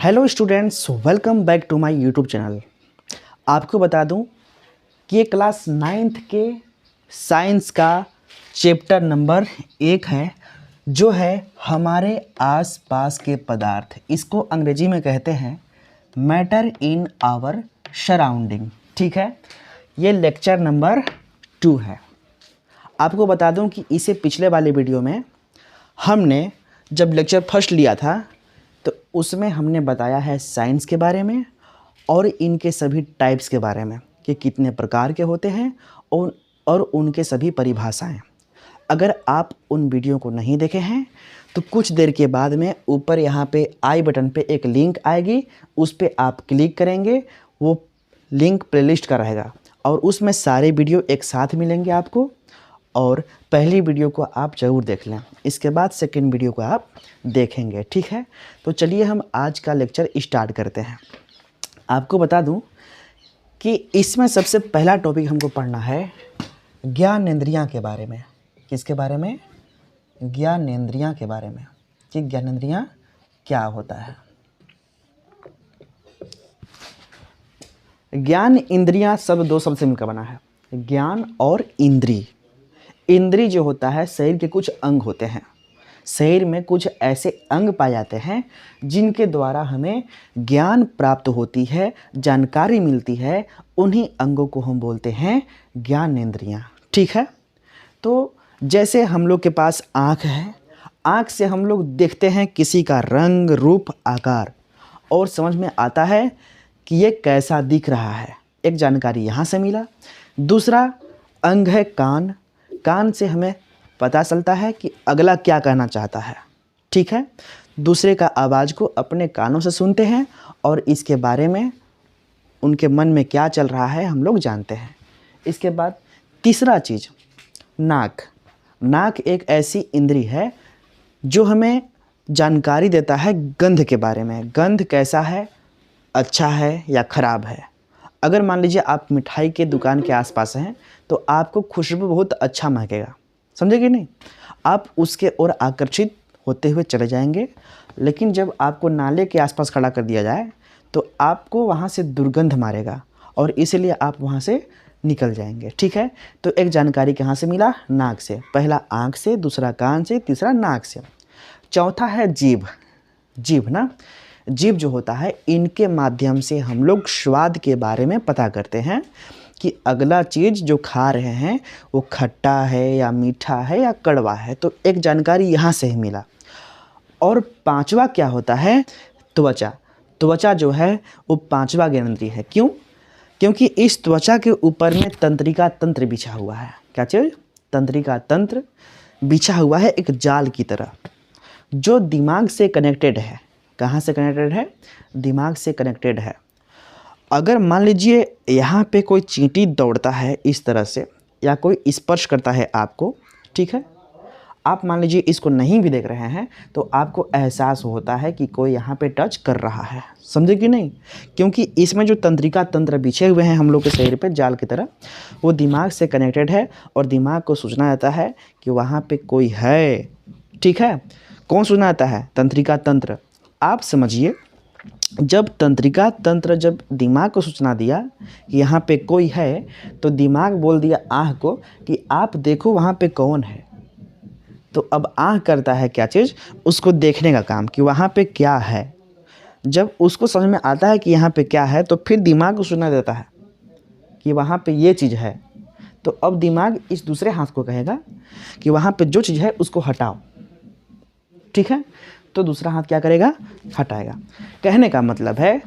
Hello students, welcome back to my YouTube channel. आपको बता दूं कि ये क्लास 9th के साइंस का चैप्टर नंबर 1 है, जो है हमारे आसपास के पदार्थ। इसको अंग्रेजी में कहते हैं मैटर इन आवर सराउंडिंग। ठीक है, ये लेक्चर नंबर 2 है। आपको बता दूं कि इसे पिछले वाले वीडियो में हमने जब लेक्चर फर्स्ट लिया था तो उसमें हमने बताया है साइंस के बारे में और इनके सभी टाइप्स के बारे में कि कितने प्रकार के होते हैं और उनके सभी परिभाषाएं। अगर आप उन वीडियो को नहीं देखे हैं तो कुछ देर के बाद में ऊपर यहाँ पे आई बटन पे एक लिंक आएगी, उस पर आप क्लिक करेंगे। वो लिंक प्लेलिस्ट का रहेगा और उसमें सारे वीडियो एक साथ मिलेंगे आपको। और पहली वीडियो को आप ज़रूर देख लें, इसके बाद सेकंड वीडियो को आप देखेंगे। ठीक है, तो चलिए हम आज का लेक्चर स्टार्ट करते हैं। आपको बता दूं कि इसमें सबसे पहला टॉपिक हमको पढ़ना है ज्ञानेंद्रियां के बारे में। किसके बारे में? ज्ञानेंद्रियां के बारे में, कि ज्ञानेंद्रियां क्या होता है। ज्ञान इंद्रियां शब्द दो शब्द से मिलकर बना है, ज्ञान और इंद्री। इंद्री जो होता है शरीर के कुछ अंग होते हैं। शरीर में कुछ ऐसे अंग पाए जाते हैं जिनके द्वारा हमें ज्ञान प्राप्त होती है, जानकारी मिलती है। उन्हीं अंगों को हम बोलते हैं ज्ञानेंद्रियां। ठीक है, तो जैसे हम लोग के पास आँख है, आँख से हम लोग देखते हैं किसी का रंग, रूप, आकार और समझ में आता है कि ये कैसा दिख रहा है। एक जानकारी यहाँ से मिला। दूसरा अंग है कान। कान से हमें पता चलता है कि अगला क्या कहना चाहता है। ठीक है, दूसरे का आवाज़ को अपने कानों से सुनते हैं और इसके बारे में उनके मन में क्या चल रहा है हम लोग जानते हैं। इसके बाद तीसरा चीज़ नाक। नाक एक ऐसी इंद्री है जो हमें जानकारी देता है गंध के बारे में। गंध कैसा है, अच्छा है या ख़राब है। अगर मान लीजिए आप मिठाई के दुकान के आसपास हैं तो आपको खुशबू बहुत अच्छा महकेगा, समझे कि नहीं? आप उसके ओर आकर्षित होते हुए चले जाएंगे। लेकिन जब आपको नाले के आसपास खड़ा कर दिया जाए तो आपको वहाँ से दुर्गंध मारेगा और इसलिए आप वहाँ से निकल जाएंगे। ठीक है, तो एक जानकारी कहाँ से मिला? नाक से। पहला आँख से, दूसरा कान से, तीसरा नाक से। चौथा है जीभ। जीभ ना, जीभ जो होता है, इनके माध्यम से हम लोग स्वाद के बारे में पता करते हैं कि अगला चीज़ जो खा रहे हैं वो खट्टा है या मीठा है या कड़वा है। तो एक जानकारी यहाँ से ही मिला। और पांचवा क्या होता है? त्वचा। त्वचा जो है वो पांचवा ज्ञानेंद्रिय है। क्यों? क्योंकि इस त्वचा के ऊपर में तंत्रिका तंत्र बिछा हुआ है। क्या चीज़? तंत्रिका तंत्र बिछा हुआ है एक जाल की तरह, जो दिमाग से कनेक्टेड है। कहाँ से कनेक्टेड है? दिमाग से कनेक्टेड है। अगर मान लीजिए यहाँ पे कोई चींटी दौड़ता है इस तरह से, या कोई स्पर्श करता है आपको, ठीक है, आप मान लीजिए इसको नहीं भी देख रहे हैं तो आपको एहसास होता है कि कोई यहाँ पे टच कर रहा है। समझे कि नहीं? क्योंकि इसमें जो तंत्रिका तंत्र बिछे हुए हैं हम लोग के शरीर पे जाल की तरह, वो दिमाग से कनेक्टेड है और दिमाग को सूचना आता है कि वहाँ पे कोई है। ठीक है, कौन सूचना आता है? तंत्रिका तंत्र। आप समझिए, जब तंत्रिका तंत्र जब दिमाग को सूचना दिया कि यहाँ पे कोई है, तो दिमाग बोल दिया आँख को कि आप देखो वहाँ पे कौन है। तो अब आँख करता है क्या चीज़? उसको देखने का काम कि वहाँ पे क्या है। जब उसको समझ में आता है कि यहाँ पे क्या है तो फिर दिमाग को सूचना देता है कि वहाँ पे ये चीज़ है। तो अब दिमाग इस दूसरे हाथ को कहेगा कि वहाँ पे जो चीज़ है उसको हटाओ। ठीक है, तो दूसरा हाथ क्या करेगा? हटाएगा। कहने का मतलब है,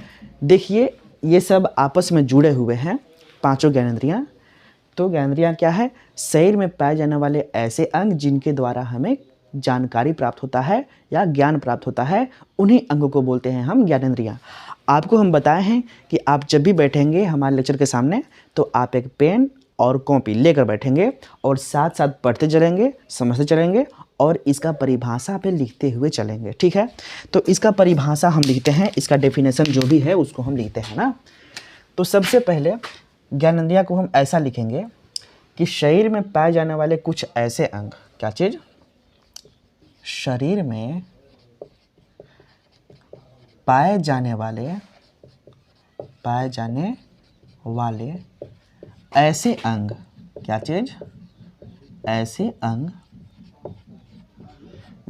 देखिए ये सब आपस में जुड़े हुए हैं, पांचों ज्ञानेंद्रियां। तो ज्ञानेंद्रियां क्या है? शरीर में पाए जाने वाले ऐसे अंग जिनके द्वारा हमें जानकारी प्राप्त होता है या ज्ञान प्राप्त होता है, उन्हीं अंगों को बोलते हैं हम ज्ञानेंद्रियां। आपको हम बताए हैं कि आप जब भी बैठेंगे हमारे लेक्चर के सामने तो आप एक पेन और कॉपी लेकर बैठेंगे और साथ साथ पढ़ते चलेंगे, समझते चलेंगे और इसका परिभाषा पे लिखते हुए चलेंगे। ठीक है, तो इसका परिभाषा हम लिखते हैं, इसका डेफिनेशन जो भी है उसको हम लिखते हैं ना। तो सबसे पहले ज्ञानेंद्रियां को हम ऐसा लिखेंगे कि शरीर में पाए जाने वाले कुछ ऐसे अंग। क्या चीज़? शरीर में पाए जाने वाले ऐसे अंग, क्या चीज, ऐसे अंग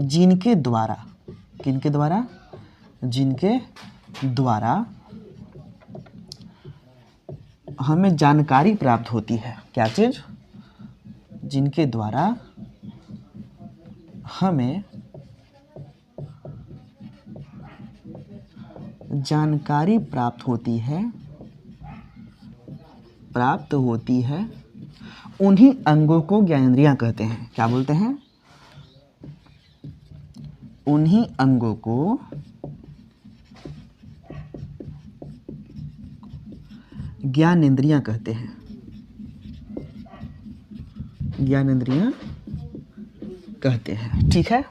जिनके द्वारा, किनके द्वारा, जिनके द्वारा हमें जानकारी प्राप्त होती है, क्या चीज, जिनके द्वारा हमें जानकारी प्राप्त होती है, उन्हीं अंगों को ज्ञानेंद्रियां कहते हैं। क्या बोलते हैं? उन्हीं अंगों को ज्ञानेंद्रियां कहते हैं, ज्ञानेंद्रियां कहते हैं। ठीक है,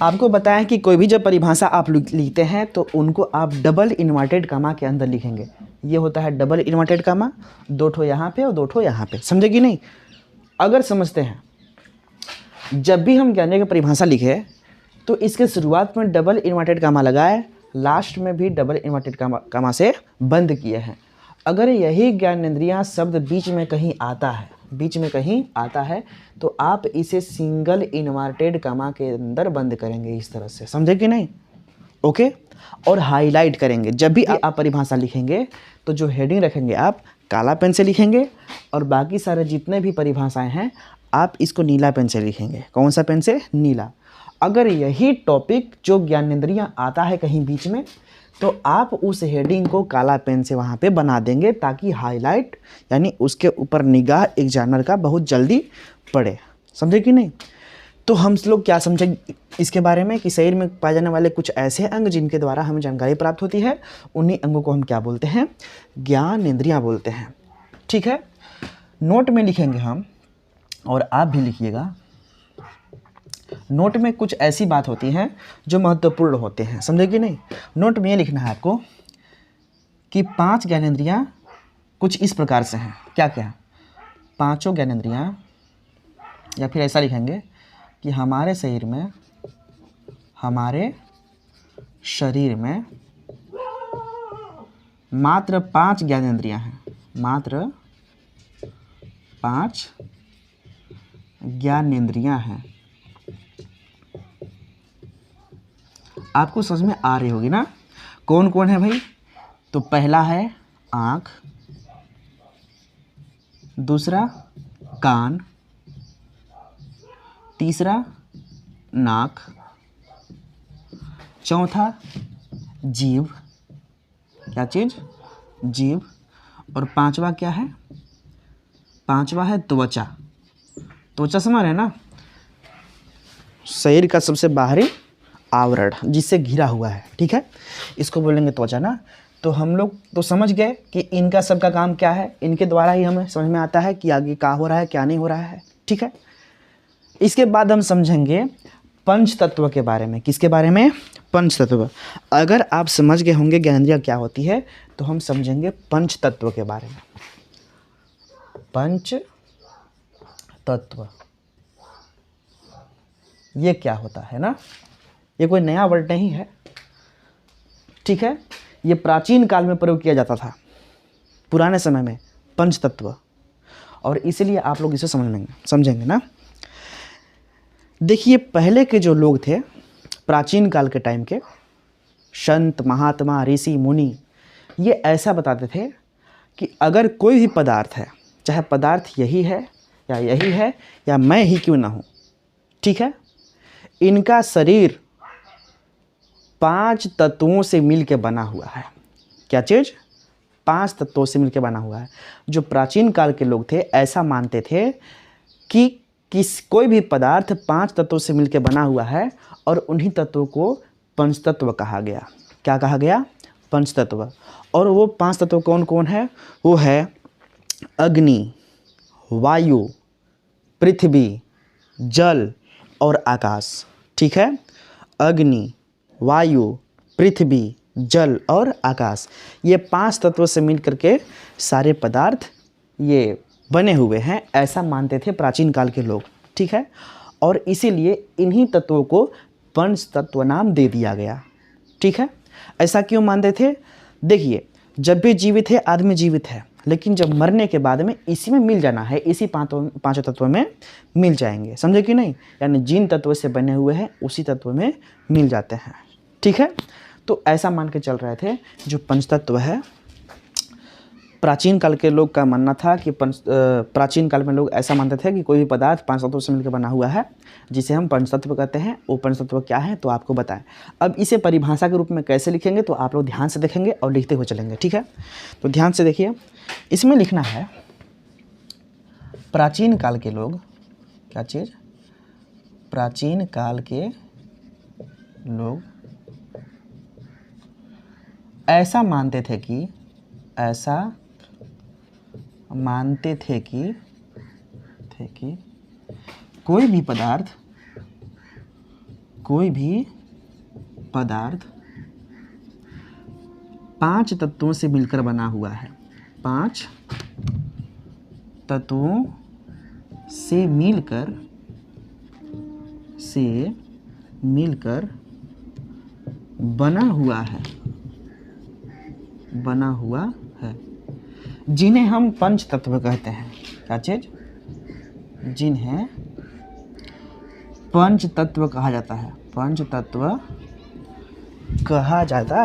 आपको बताया कि कोई भी जब परिभाषा आप लिखते हैं तो उनको आप डबल इन्वर्टेड कामा के अंदर लिखेंगे। ये होता है डबल इन्वर्टेड कामा, 2 ठो यहाँ पे और 2 ठो यहाँ पे, समझे कि नहीं? अगर समझते हैं, जब भी हम ज्ञानेंद्रिय की परिभाषा लिखे तो इसके शुरुआत में डबल इन्वर्टेड कामा लगाए, लास्ट में भी डबल इन्वर्टेड कामा से बंद किए हैं। अगर यही ज्ञानेंद्रियां शब्द बीच में कहीं आता है तो आप इसे सिंगल इन्वर्टेड कामा के अंदर बंद करेंगे, इस तरह से, समझे कि नहीं? ओके, और हाईलाइट करेंगे। जब भी आप परिभाषा लिखेंगे तो जो हेडिंग रखेंगे आप काला पेन से लिखेंगे, और बाकी सारे जितने भी परिभाषाएं हैं आप इसको नीला पेन से लिखेंगे। कौन सा पेन से? नीला। अगर यही टॉपिक जो ज्ञानेंद्रियां आता है कहीं बीच में तो आप उस हेडिंग को काला पेन से वहाँ पे बना देंगे, ताकि हाईलाइट यानी उसके ऊपर निगाह एग्जामिनर का बहुत जल्दी पड़े, समझे कि नहीं? तो हम लोग क्या समझे इसके बारे में कि शरीर में पाए जाने वाले कुछ ऐसे अंग जिनके द्वारा हमें जानकारी प्राप्त होती है, उन्हीं अंगों को हम क्या बोलते हैं? ज्ञानेंद्रियां बोलते हैं। ठीक है, नोट में लिखेंगे हम, और आप भी लिखिएगा। नोट में कुछ ऐसी बात होती हैं जो महत्वपूर्ण होते हैं, समझे कि नहीं? नोट में ये लिखना है आपको कि 5 ज्ञानेंद्रियां कुछ इस प्रकार से हैं। क्या क्या? 5 ज्ञानेंद्रियां, या फिर ऐसा लिखेंगे कि हमारे शरीर में मात्र 5 ज्ञानेंद्रियां हैं, मात्र 5 ज्ञानेंद्रियां हैं। आपको समझ में आ रही होगी ना? कौन कौन है भाई? तो पहला है आँख, दूसरा कान, तीसरा नाक, चौथा जीभ, क्या चीज? जीभ, और 5वां क्या है? 5वां है त्वचा। त्वचा समझ रहे ना? शरीर का सबसे बाहरी आवरण जिससे घिरा हुआ है, ठीक है, इसको बोलेंगे त्वचा ना। तो हम लोग तो समझ गए कि इनका सबका काम क्या है, इनके द्वारा ही हमें समझ में आता है कि आगे क्या हो रहा है क्या नहीं हो रहा है, ठीक है। इसके बाद हम समझेंगे पंच तत्व के बारे में। किसके बारे में? पंच तत्व। अगर आप समझ गए होंगे ज्ञानेंद्रिय क्या होती है तो हम समझेंगे पंच तत्व के बारे में। पंच तत्व ये क्या होता है ना, ये कोई नया वर्ड नहीं है, ठीक है। ये प्राचीन काल में प्रयोग किया जाता था, पुराने समय में, पंच तत्व, और इसलिए आप लोग इसे समझेंगे ना। देखिए पहले के जो लोग थे, प्राचीन काल के टाइम के संत महात्मा ऋषि मुनि, ये ऐसा बताते थे कि अगर कोई भी पदार्थ है, चाहे पदार्थ यही है या मैं ही क्यों ना हूँ, ठीक है, इनका शरीर 5 तत्वों से मिलकर बना हुआ है। क्या चीज़? 5 तत्वों से मिलकर बना हुआ है। जो प्राचीन काल के लोग थे ऐसा मानते थे कि कोई भी पदार्थ 5 तत्वों से मिलकर बना हुआ है, और उन्हीं तत्वों को पंचतत्व कहा गया। क्या कहा गया? पंचतत्व। और वो 5 तत्व कौन कौन है? वो है अग्नि, वायु, पृथ्वी, जल और आकाश, ठीक है। अग्नि, वायु, पृथ्वी, जल और आकाश, ये 5 तत्वों से मिल करके सारे पदार्थ ये बने हुए हैं, ऐसा मानते थे प्राचीन काल के लोग, ठीक है। और इसीलिए इन्हीं तत्वों को पंच तत्व नाम दे दिया गया। ठीक है, ऐसा क्यों मानते थे? देखिए, जब भी जीवित है आदमी जीवित है, लेकिन जब मरने के बाद में इसी में मिल जाना है, इसी पांचों तत्वों में मिल जाएंगे, समझे कि नहीं? यानी जिन तत्वों से बने हुए हैं उसी तत्व में मिल जाते हैं। ठीक है, तो ऐसा मान के चल रहे थे। जो पंचतत्व है, प्राचीन काल के लोग का मानना था कि प्राचीन काल में लोग ऐसा मानते थे कि कोई भी पदार्थ पांच तत्वों से मिलकर बना हुआ है, जिसे हम पंचतत्व कहते हैं। वो पंचतत्व क्या है तो आपको बताएं। अब इसे परिभाषा के रूप में कैसे लिखेंगे तो आप लोग ध्यान से देखेंगे और लिखते हुए चलेंगे। ठीक है, तो ध्यान से देखिए, इसमें लिखना है प्राचीन काल के लोग, क्या चीज़? प्राचीन काल के लोग ऐसा मानते थे कि कोई भी पदार्थ पांच तत्वों से मिलकर बना हुआ है। पांच तत्वों से मिलकर बना हुआ है, जिन्हें हम पंच तत्व कहते हैं। क्या चीज? जिन्हें पंच तत्व कहा जाता है। पंच तत्व कहा जाता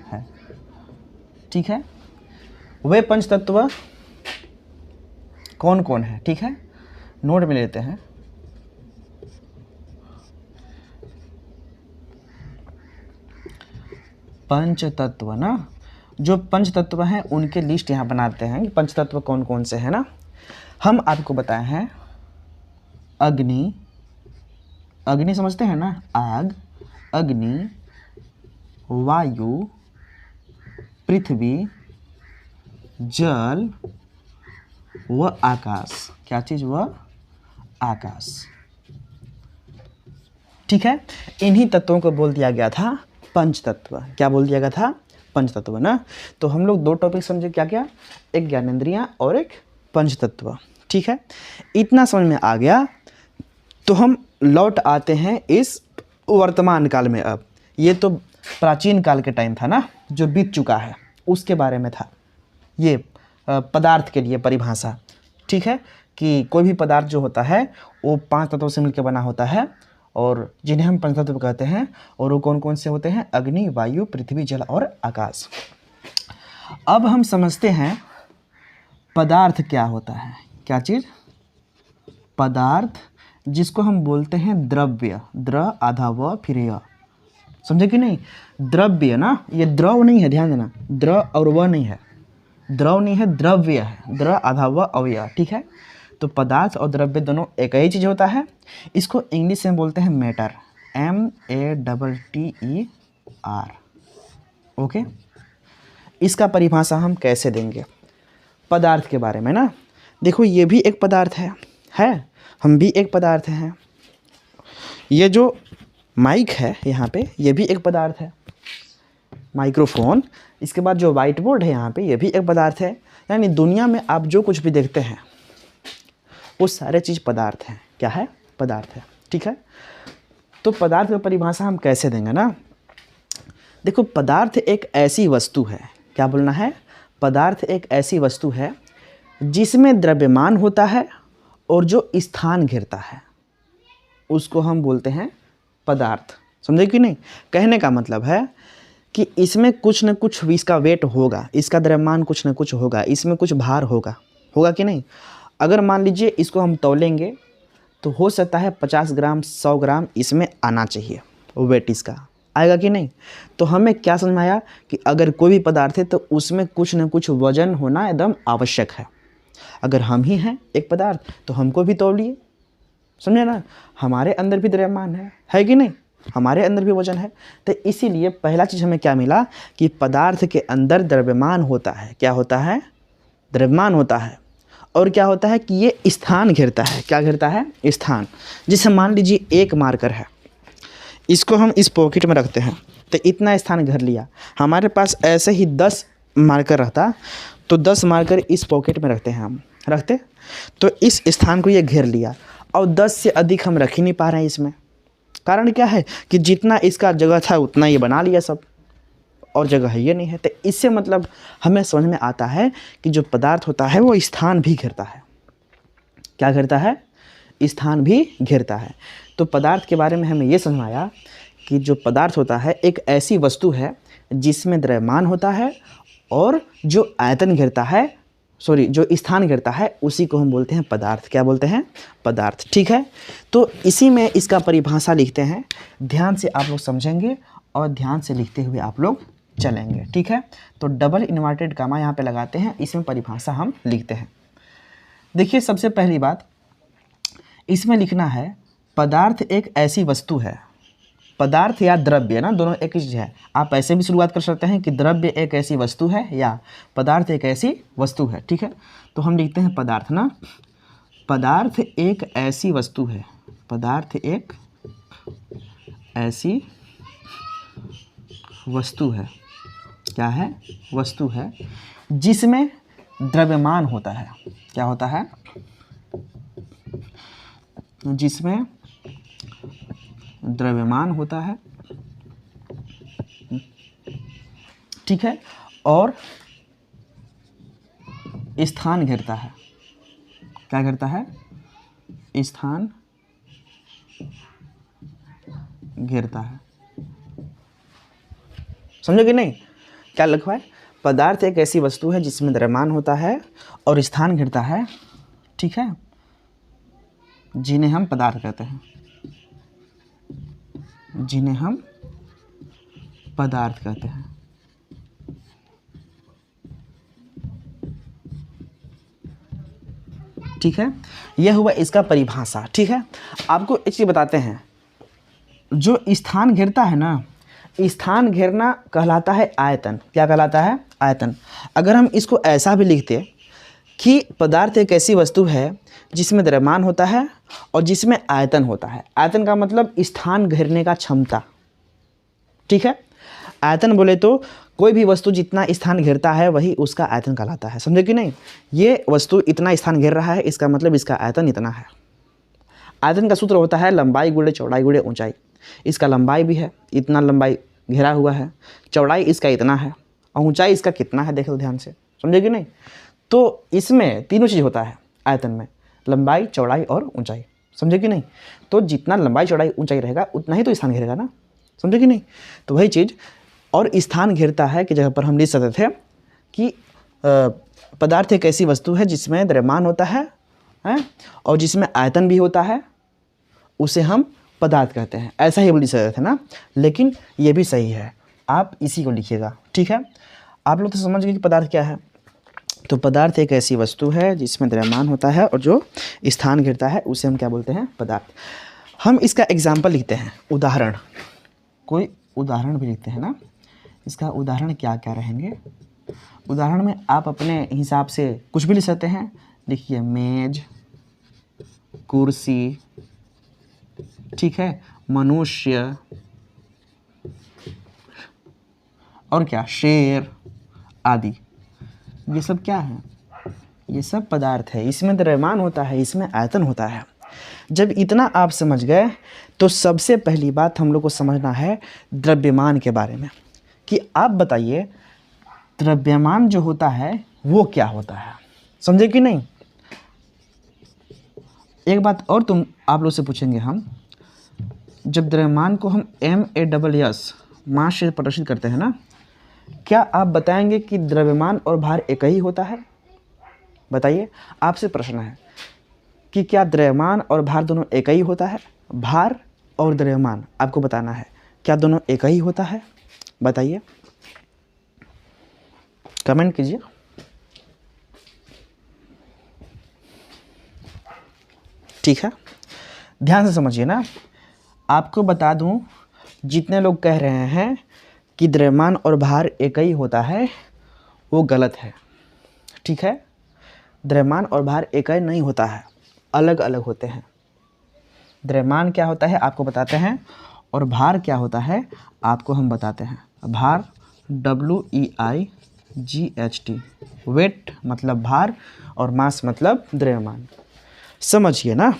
है। ठीक है, वे पंच तत्व कौन कौन है? ठीक है, नोट में लेते हैं। पंच तत्व ना, जो पंच तत्व हैं उनके लिस्ट यहाँ बनाते हैं कि पंच तत्व कौन कौन से हैं ना। हम आपको बताए हैं अग्नि समझते हैं ना, आग, अग्नि, वायु, पृथ्वी, जल व आकाश। क्या चीज? वह आकाश। ठीक है, इन्हीं तत्वों को बोल दिया गया था पंच तत्व। क्या बोल दिया गया था? पंच तत्व ना। तो हम लोग दो टॉपिक समझे, क्या क्या? एक ज्ञानेंद्रियां और एक पंच तत्व। ठीक है, इतना समझ में आ गया तो हम लौट आते हैं इस वर्तमान काल में। अब ये तो प्राचीन काल के टाइम था ना, जो बीत चुका है, उसके बारे में था ये पदार्थ के लिए परिभाषा। ठीक है, कि कोई भी पदार्थ जो होता है वो पांच तत्वों से मिलकर बना होता है, और जिन्हें हम पंचतत्व कहते हैं। और वो कौन कौन से होते हैं? अग्नि, वायु, पृथ्वी, जल और आकाश। अब हम समझते हैं पदार्थ क्या होता है। क्या चीज़? पदार्थ, जिसको हम बोलते हैं द्रव्य। द्र आधा व फिर य, समझे कि नहीं? द्रव्य ना, ये द्रव नहीं है, ध्यान देना, द्र और व नहीं है, द्रव नहीं है, द्रव्य है। द्र आधा व अवय। ठीक है, तो पदार्थ और द्रव्य दोनों एक ही चीज़ होता है। इसको इंग्लिश में बोलते हैं मैटर, MATTER। ओके, इसका परिभाषा हम कैसे देंगे पदार्थ के बारे में ना? देखो, ये भी एक पदार्थ है, हम भी एक पदार्थ हैं। ये जो माइक है यहाँ पे, ये भी एक पदार्थ है, माइक्रोफोन। इसके बाद जो वाइट बोर्ड है यहाँ पे, ये भी एक पदार्थ है। यानी दुनिया में आप जो कुछ भी देखते हैं वो सारे चीज़ पदार्थ हैं। क्या है? पदार्थ है। ठीक है, तो पदार्थ की परिभाषा हम कैसे देंगे ना? देखो, पदार्थ एक ऐसी वस्तु है, क्या बोलना है? पदार्थ एक ऐसी वस्तु है जिसमें द्रव्यमान होता है और जो स्थान घेरता है उसको हम बोलते हैं पदार्थ। समझे कि नहीं? कहने का मतलब है कि इसमें कुछ न कुछ इसका वेट होगा, इसका द्रव्यमान कुछ न कुछ होगा, इसमें कुछ भार होगा कि नहीं? अगर मान लीजिए इसको हम तौलेंगे तो हो सकता है 50 ग्राम 100 ग्राम इसमें आना चाहिए, वेट इसका आएगा कि नहीं? तो हमें क्या समझ में आया कि अगर कोई भी पदार्थ है तो उसमें कुछ न कुछ वजन होना एकदम आवश्यक है। अगर हम ही हैं एक पदार्थ तो हमको भी तौलिए, समझे ना? हमारे अंदर भी द्रव्यमान है कि नहीं? हमारे अंदर भी वजन है। तो इसीलिए पहला चीज़ हमें क्या मिला कि पदार्थ के अंदर द्रव्यमान होता है। क्या होता है? द्रव्यमान होता है। और क्या होता है कि ये स्थान घेरता है। क्या घेरता है? स्थान। जिसे मान लीजिए एक मार्कर है, इसको हम इस पॉकेट में रखते हैं तो इतना स्थान घेर लिया। हमारे पास ऐसे ही 10 मार्कर रहता तो 10 मार्कर इस पॉकेट में रखते हैं, हम रखते तो इस स्थान को ये घेर लिया, और 10 से अधिक हम रख ही नहीं पा रहे हैं इसमें। कारण क्या है कि जितना इसका जगह था उतना ये बना लिया सब, और जगह है ये नहीं है। तो इससे मतलब हमें समझ में आता है कि जो पदार्थ होता है वो स्थान भी घेरता है। क्या घेरता है? स्थान भी घेरता है। तो पदार्थ के बारे में हमें ये समझ में आया कि जो पदार्थ होता है एक ऐसी वस्तु है जिसमें द्रव्यमान होता है, और जो आयतन घेरता है, जो स्थान घेरता है, उसी को हम बोलते हैं पदार्थ। क्या बोलते हैं? पदार्थ। ठीक है, तो इसी में इसका परिभाषा लिखते हैं। ध्यान से आप लोग समझेंगे और ध्यान से लिखते हुए आप लोग चलेंगे। ठीक है, तो डबल इन्वर्टेड गामा यहाँ पे लगाते हैं, इसमें परिभाषा हम लिखते हैं। देखिए, सबसे पहली बात इसमें लिखना है, पदार्थ एक ऐसी वस्तु है। पदार्थ या द्रव्य ना, दोनों एक ही चीज़ है। आप ऐसे भी शुरुआत कर सकते हैं कि द्रव्य एक ऐसी वस्तु है या पदार्थ एक ऐसी वस्तु है। ठीक है, तो हम लिखते हैं पदार्थ ना, पदार्थ एक ऐसी वस्तु है। पदार्थ एक ऐसी वस्तु है। क्या है? वस्तु है जिसमें द्रव्यमान होता है। क्या होता है? जिसमें द्रव्यमान होता है। ठीक है, और स्थान घेरता है। क्या घेरता है? स्थान घेरता है। समझो कि नहीं? क्या लिखा है? पदार्थ एक ऐसी वस्तु है जिसमें द्रव्यमान होता है और स्थान घेरता है। ठीक है, जिन्हें हम पदार्थ कहते हैं, जिन्हें हम पदार्थ कहते हैं। ठीक है, यह हुआ इसका परिभाषा। ठीक है, आपको एक चीज़ बताते हैं, जो स्थान घेरता है ना, स्थान घेरना कहलाता है आयतन। क्या कहलाता है? आयतन। अगर हम इसको ऐसा भी लिखते कि पदार्थ एक ऐसी वस्तु है जिसमें द्रव्यमान होता है और जिसमें आयतन होता है। आयतन का मतलब स्थान घेरने का क्षमता। ठीक है, आयतन बोले तो कोई भी वस्तु जितना स्थान घेरता है वही उसका आयतन कहलाता है। समझे कि नहीं? ये वस्तु इतना स्थान घेर रहा है, इसका मतलब इसका आयतन इतना है। आयतन का सूत्र होता है लंबाई गुणे चौड़ाई गुणे ऊंचाई। इसका लंबाई भी है, इतना लंबाई घेरा हुआ है, चौड़ाई इसका इतना है, और ऊंचाई इसका कितना है, देख लो ध्यान से। समझे कि नहीं? तो इसमें तीनों चीज़ होता है आयतन में, लंबाई, चौड़ाई और ऊंचाई। समझे कि नहीं? तो जितना लंबाई, चौड़ाई, ऊंचाई रहेगा उतना ही तो स्थान घेरेगा ना। समझे कि नहीं? तो वही चीज़, और स्थान घेरता है कि जगह पर हम लिख सकते थे कि पदार्थ एक ऐसी वस्तु है जिसमें द्रव्यमान होता है, और जिसमें आयतन भी होता है, उसे हम पदार्थ कहते हैं। ऐसा ही लिख सकते थे ना, लेकिन ये भी सही है, आप इसी को लिखिएगा। ठीक है, आप लोग तो समझ गए कि पदार्थ क्या है। तो पदार्थ एक ऐसी वस्तु है जिसमें द्रव्यमान होता है और जो स्थान घेरता है उसे हम क्या बोलते हैं? पदार्थ। हम इसका एग्जाम्पल लिखते हैं, उदाहरण। कोई उदाहरण भी लिखते हैं ना। इसका उदाहरण क्या क्या रहेंगे? उदाहरण में आप अपने हिसाब से कुछ भी लिख सकते हैं। लिखिए मेज, कुर्सी, ठीक है, मनुष्य, और क्या, शेर आदि। ये सब क्या है? ये सब पदार्थ है। इसमें द्रव्यमान होता है, इसमें आयतन होता है। जब इतना आप समझ गए तो सबसे पहली बात हम लोग को समझना है द्रव्यमान के बारे में, कि आप बताइए द्रव्यमान जो होता है वो क्या होता है। समझे कि नहीं? एक बात और आप लोग से पूछेंगे हम, जब द्रव्यमान को हम MASS मास से प्रदर्शित करते हैं ना, क्या आप बताएंगे कि द्रव्यमान और भार एक ही होता है? बताइए, आपसे प्रश्न है कि क्या द्रव्यमान और भार दोनों एक ही होता है? भार और द्रव्यमान आपको बताना है, क्या दोनों एक ही होता है? बताइए, कमेंट कीजिए। ठीक है, ध्यान से समझिए ना। आपको बता दूं, जितने लोग कह रहे हैं कि द्रव्यमान और भार एक ही होता है, वो गलत है। ठीक है, द्रव्यमान और भार एक ही नहीं होता है, अलग अलग होते हैं। द्रव्यमान क्या होता है आपको बताते हैं, और भार क्या होता है आपको हम बताते हैं। भार WEI GHT, वेट मतलब भार और मास मतलब द्रव्यमान। समझिए ना,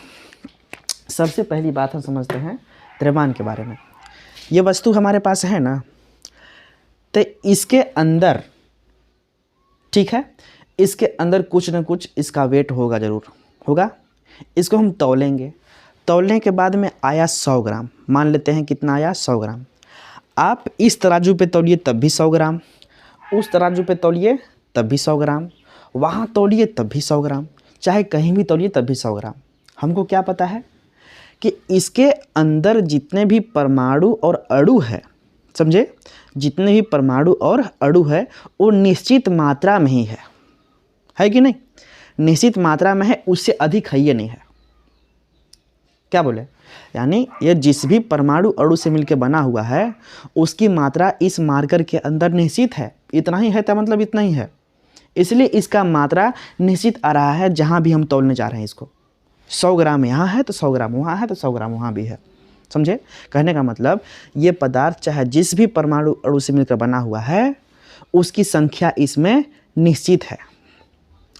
सबसे पहली बात हम समझते हैं द्रव्यमान के बारे में। ये वस्तु हमारे पास है ना, तो इसके अंदर, ठीक है, इसके अंदर कुछ ना कुछ इसका वेट होगा, ज़रूर होगा। इसको हम तौलेंगे, तौलने के बाद में आया 100 ग्राम, मान लेते हैं कितना आया 100 ग्राम। आप इस तराजू पे तौलिए तब भी 100 ग्राम, उस तराजू पे तौलिए तब भी 100 ग्राम, वहाँ तौलिए तब भी 100 ग्राम, चाहे कहीं भी तौलिए तब भी 100 ग्राम। हमको क्या पता है कि इसके अंदर जितने भी परमाणु और अणु है, समझे, जितने भी परमाणु और अणु है वो निश्चित मात्रा में ही है कि नहीं? निश्चित मात्रा में है, उससे अधिक है ये नहीं है। क्या बोले? यानी ये जिस भी परमाणु अणु से मिलकर बना हुआ है उसकी मात्रा इस मार्कर के अंदर निश्चित है, इतना ही है, तो मतलब इतना ही है, इसलिए इसका मात्रा निश्चित आ रहा है जहाँ भी हम तौलने जा रहे हैं इसको। 100 ग्राम यहाँ है तो 100 ग्राम वहाँ है तो 100 ग्राम वहाँ भी है। समझे? कहने का मतलब ये पदार्थ चाहे जिस भी परमाणु अणु से मिलकर बना हुआ है उसकी संख्या इसमें निश्चित है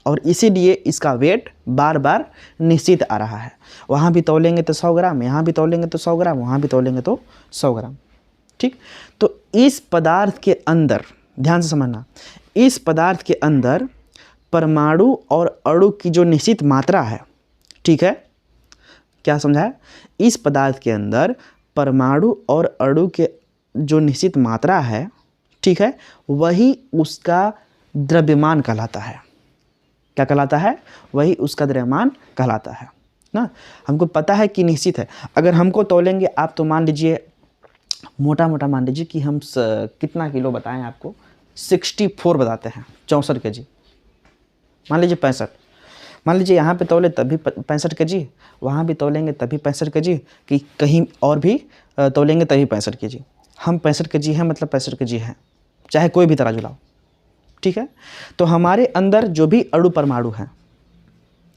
और इसीलिए इसका वेट बार बार निश्चित आ रहा है। वहाँ भी तौलेंगे तो 100 ग्राम, यहाँ भी तौलेंगे तो 100 ग्राम, वहाँ भी तौलेंगे तो 100 ग्राम। ठीक, तो इस पदार्थ के अंदर ध्यान से समझना, इस पदार्थ के अंदर परमाणु और अणु की जो निश्चित मात्रा है, ठीक है, क्या समझा है? इस पदार्थ के अंदर परमाणु और अणु के जो निश्चित मात्रा है, ठीक है, वही उसका द्रव्यमान कहलाता है। क्या कहलाता है? वही उसका द्रव्यमान कहलाता है ना। हमको पता है कि निश्चित है। अगर हमको तौलेंगे आप, तो मान लीजिए मोटा मोटा मान लीजिए कि हम कितना किलो बताएं आपको, 64 बताते हैं, 64 kg, मान लीजिए 65, मान लीजिए यहाँ पे तौले तभी 65 kg, वहाँ भी तौलेंगे तभी 65 kg, कि कहीं और भी तौलेंगे तभी 65 kg। हम 65 kg हैं मतलब 65 kg हैं, चाहे कोई भी तराजू लाओ। ठीक है, तो हमारे अंदर जो भी अणु परमाणु हैं,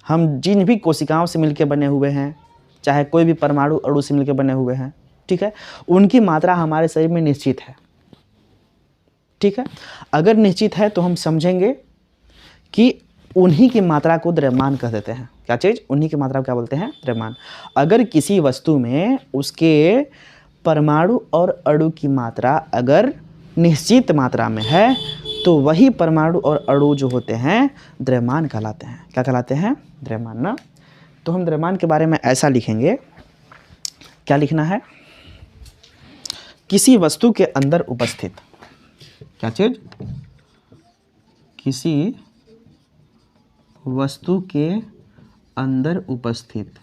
हम जिन भी कोशिकाओं से मिलकर बने हुए हैं, चाहे कोई भी परमाणु अणु से मिलकर बने हुए हैं, ठीक है, उनकी मात्रा हमारे शरीर में निश्चित है। ठीक है, अगर निश्चित है तो हम समझेंगे कि उन्हीं की मात्रा को द्रव्यमान कह देते हैं। क्या चीज़? उन्हीं की मात्रा को क्या बोलते हैं? द्रव्यमान। अगर किसी वस्तु में उसके परमाणु और अणु की मात्रा अगर निश्चित मात्रा में है तो वही परमाणु और अणु जो होते हैं द्रव्यमान कहलाते हैं। क्या कहलाते हैं? द्रव्यमान ना। तो हम द्रव्यमान के बारे में ऐसा लिखेंगे, क्या लिखना है? किसी वस्तु के अंदर उपस्थित, क्या चीज? किसी वस्तु के अंदर उपस्थित,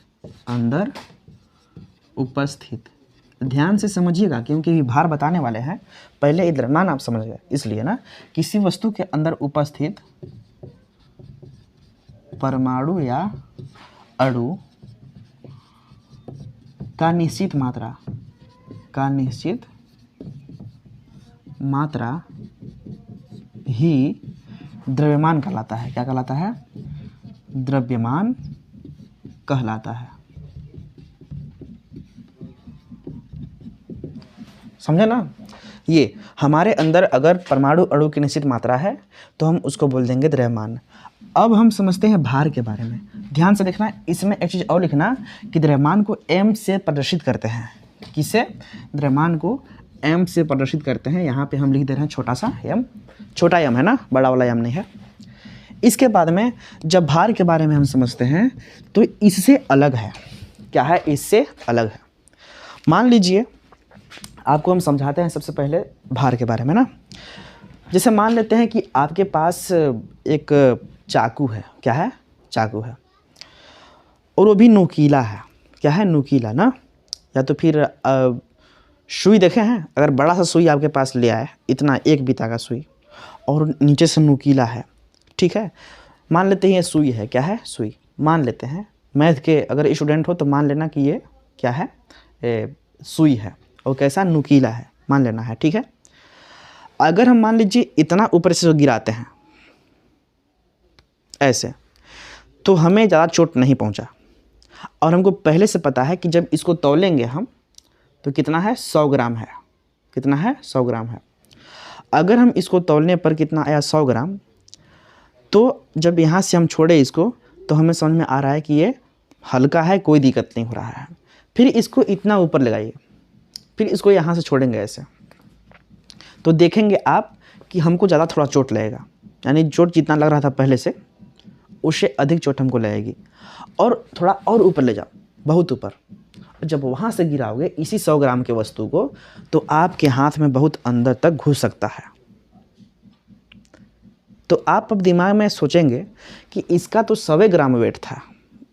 ध्यान से समझिएगा क्योंकि भार बताने वाले हैं, पहले द्रव्यमान आप समझ गए, इसलिए ना, किसी वस्तु के अंदर उपस्थित परमाणु या अणु का निश्चित मात्रा ही द्रव्यमान कहलाता है। क्या कहलाता है? द्रव्यमान कहलाता है। समझे ना? ये हमारे अंदर अगर परमाणु अणु की निश्चित मात्रा है तो हम उसको बोल देंगे द्रव्यमान। अब हम समझते हैं भार के बारे में। ध्यान से देखना, इसमें एक चीज़ और लिखना कि द्रव्यमान को m से प्रदर्शित करते हैं। किससे? द्रव्यमान को m से प्रदर्शित करते हैं। यहाँ पे हम लिख दे रहे हैं छोटा सा m, छोटा m है ना, बड़ा वाला m नहीं है। इसके बाद में जब भार के बारे में हम समझते हैं तो इससे अलग है। क्या है? इससे अलग है। मान लीजिए आपको हम समझाते हैं सबसे पहले भार के बारे में ना। जैसे मान लेते हैं कि आपके पास एक चाकू है। क्या है? चाकू है, और वो भी नुकीला है। क्या है? नुकीला ना। या तो फिर सुई देखे हैं, अगर बड़ा सा सुई आपके पास ले आए, इतना एक बीता का सुई, और नीचे से नुकीला है, ठीक है, मान लेते हैं ये सुई है। क्या है? सुई मान लेते हैं। मैथ के अगर स्टूडेंट हो तो मान लेना कि ये क्या है? सुई है, और कैसा? नुकीला है, मान लेना है। ठीक है, अगर हम मान लीजिए इतना ऊपर से गिराते हैं ऐसे, तो हमें ज़्यादा चोट नहीं पहुंचा, और हमको पहले से पता है कि जब इसको तौलेंगे हम तो कितना है? 100 ग्राम है। कितना है? 100 ग्राम है। अगर हम इसको तौलने पर कितना आया 100 ग्राम, तो जब यहाँ से हम छोड़े इसको तो हमें समझ में आ रहा है कि ये हल्का है, कोई दिक्कत नहीं हो रहा है। फिर इसको इतना ऊपर लगाइए, फिर इसको यहाँ से छोड़ेंगे ऐसे, तो देखेंगे आप कि हमको ज़्यादा थोड़ा चोट लगेगा, यानी चोट जितना लग रहा था पहले से उससे अधिक चोट हमको लगेगी। और थोड़ा और ऊपर ले जाओ, बहुत ऊपर। जब वहाँ से गिराओगे इसी 100 ग्राम के वस्तु को, तो आपके हाथ में बहुत अंदर तक घुस सकता है। तो आप अब दिमाग में सोचेंगे कि इसका तो 100 ग्राम वेट था,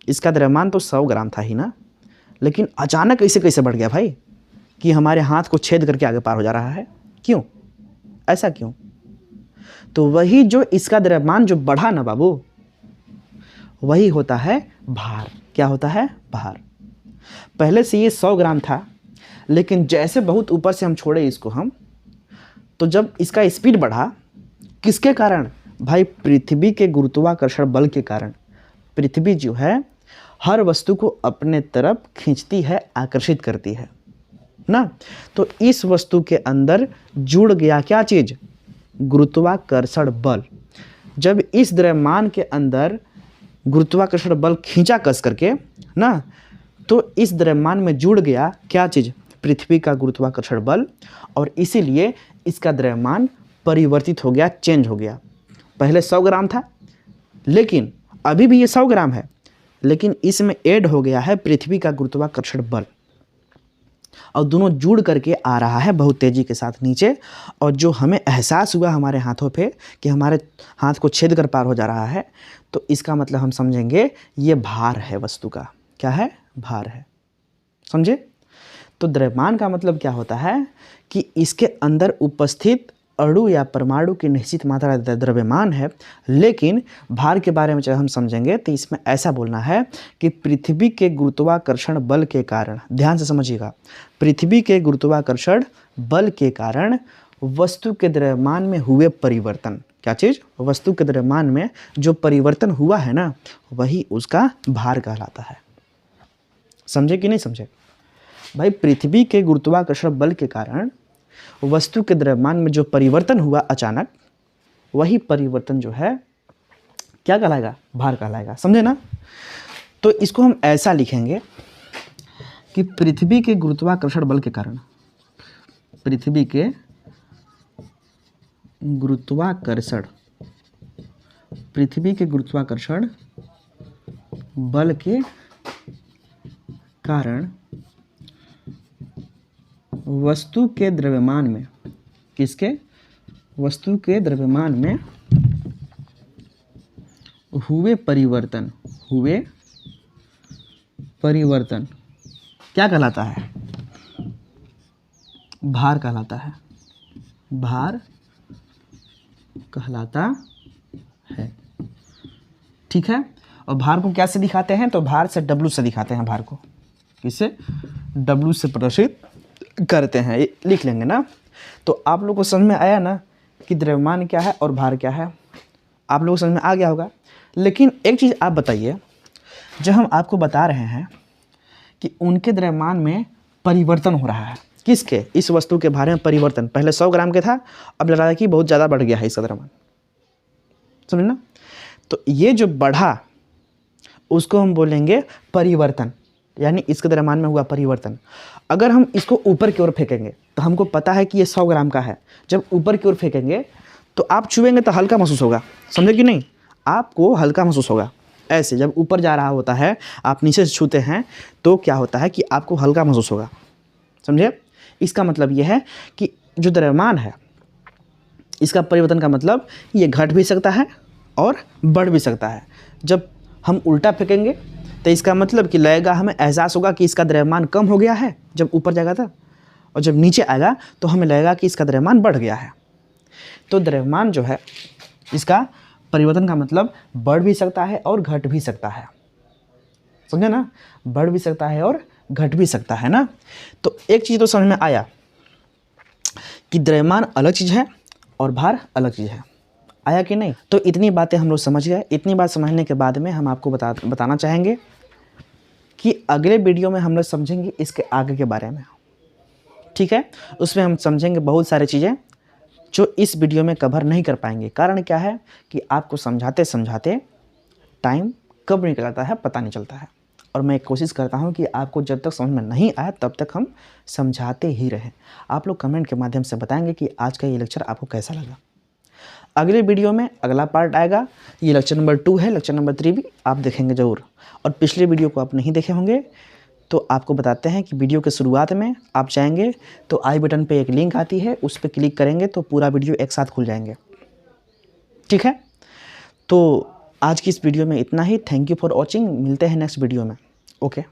इसका द्रव्यमान तो 100 ग्राम था ही ना, लेकिन अचानक इसे कैसे बढ़ गया भाई कि हमारे हाथ को छेद करके आगे पार हो जा रहा है? क्यों, ऐसा क्यों? तो वही जो इसका द्रव्यमान जो बढ़ा ना बाबू, वही होता है भार। क्या होता है? भार। पहले से ये 100 ग्राम था, लेकिन जैसे बहुत ऊपर से हम छोड़े इसको तो जब इसका स्पीड बढ़ा, किसके कारण भाई? पृथ्वी के गुरुत्वाकर्षण बल के कारण। पृथ्वी जो है हर वस्तु को अपने तरफ खींचती है, आकर्षित करती है ना। तो इस वस्तु के अंदर जुड़ गया क्या चीज? गुरुत्वाकर्षण बल। जब इस द्रव्यमान के अंदर गुरुत्वाकर्षण बल खींचा कस करके ना, तो इस द्रव्यमान में जुड़ गया क्या चीज? पृथ्वी का गुरुत्वाकर्षण बल। और इसीलिए इसका द्रव्यमान परिवर्तित हो गया, चेंज हो गया। पहले 100 ग्राम था, लेकिन अभी भी ये 100 ग्राम है, लेकिन इसमें ऐड हो गया है पृथ्वी का गुरुत्वाकर्षण बल, और दोनों जुड़ करके आ रहा है बहुत तेज़ी के साथ नीचे। और जो हमें एहसास हुआ हमारे हाथों पे कि हमारे हाथ को छेद कर पार हो जा रहा है, तो इसका मतलब हम समझेंगे ये भार है वस्तु का। क्या है? भार है। समझे? तो द्रव्यमान का मतलब क्या होता है कि इसके अंदर उपस्थित अणु या परमाणु की निश्चित मात्रा द्रव्यमान है। लेकिन भार के बारे में जब हम समझेंगे तो इसमें ऐसा बोलना है कि पृथ्वी के गुरुत्वाकर्षण बल के कारण, ध्यान से समझिएगा, पृथ्वी के गुरुत्वाकर्षण बल के कारण वस्तु के द्रव्यमान में हुए परिवर्तन। क्या चीज़? वस्तु के द्रव्यमान में जो परिवर्तन हुआ है ना, वही उसका भार कहलाता है। समझे कि नहीं समझे भाई? पृथ्वी के गुरुत्वाकर्षण बल के कारण वस्तु के द्रव्यमान में जो परिवर्तन हुआ अचानक, वही परिवर्तन जो है क्या कहलाएगा? भार कहलाएगा। समझे ना? तो इसको हम ऐसा लिखेंगे कि पृथ्वी के गुरुत्वाकर्षण बल के कारण, पृथ्वी के गुरुत्वाकर्षण बल के कारण वस्तु के द्रव्यमान में, किसके? वस्तु के द्रव्यमान में हुए परिवर्तन क्या कहलाता है? भार कहलाता है। भार कहलाता है। ठीक है? और भार को क्या से दिखाते हैं? तो भार से W से दिखाते हैं। भार को किससे? W से प्रदर्शित करते हैं। ये लिख लेंगे ना। तो आप लोग को समझ में आया ना कि द्रव्यमान क्या है और भार क्या है? आप लोग को समझ में आ गया होगा। लेकिन एक चीज़ आप बताइए, जब हम आपको बता रहे हैं कि उनके द्रव्यमान में परिवर्तन हो रहा है, किसके? इस वस्तु के भार में परिवर्तन। पहले 100 ग्राम के था, अब लग रहा है कि बहुत ज़्यादा बढ़ गया है इसका द्रव्यमान। समझ ना? तो ये जो बढ़ा उसको हम बोलेंगे परिवर्तन, यानी इसके द्रव्यमान में हुआ परिवर्तन। अगर हम इसको ऊपर की ओर फेंकेंगे तो हमको पता है कि ये 100 ग्राम का है। जब ऊपर की ओर फेंकेंगे तो आप छुएंगे तो हल्का महसूस होगा। समझे कि नहीं? आपको हल्का महसूस होगा। ऐसे जब ऊपर जा रहा होता है, आप नीचे से छूते हैं तो क्या होता है कि आपको हल्का महसूस होगा। समझे? इसका मतलब यह है कि जो द्रव्यमान है, इसका परिवर्तन का मतलब ये घट भी सकता है और बढ़ भी सकता है। जब हम उल्टा फेंकेंगे तो इसका मतलब कि लगेगा, हमें एहसास होगा कि इसका द्रव्यमान कम हो गया है जब ऊपर जाएगा था, और जब नीचे आएगा तो हमें लगेगा कि इसका द्रव्यमान बढ़ गया है। तो द्रव्यमान जो है, इसका परिवर्तन का मतलब बढ़ भी सकता है और घट भी सकता है। समझे ना? बढ़ भी सकता है और घट भी सकता है ना। तो एक चीज़ तो समझ में आया कि द्रव्यमान अलग चीज़ है और भार अलग चीज़ है। आया कि नहीं? तो इतनी बातें हम लोग समझ गए। इतनी बात समझने के बाद में हम आपको बताना चाहेंगे कि अगले वीडियो में हम लोग समझेंगे इसके आगे के बारे में। ठीक है? उसमें हम समझेंगे बहुत सारी चीज़ें, जो इस वीडियो में कवर नहीं कर पाएंगे। कारण क्या है कि आपको समझाते समझाते टाइम कब निकल जाता है पता नहीं चलता है, और मैं कोशिश करता हूं कि आपको जब तक समझ में नहीं आया तब तक हम समझाते ही रहें। आप लोग कमेंट के माध्यम से बताएंगे कि आज का ये लेक्चर आपको कैसा लगा। अगले वीडियो में अगला पार्ट आएगा, ये लेक्चर नंबर 2 है, लेक्चर नंबर 3 भी आप देखेंगे ज़रूर। और पिछले वीडियो को आप नहीं देखे होंगे तो आपको बताते हैं कि वीडियो के शुरुआत में आप चाहेंगे तो आई बटन पे एक लिंक आती है, उस पर क्लिक करेंगे तो पूरा वीडियो एक साथ खुल जाएंगे। ठीक है, तो आज की इस वीडियो में इतना ही। Thank you for watching. मिलते हैं नेक्स्ट वीडियो में। ओके।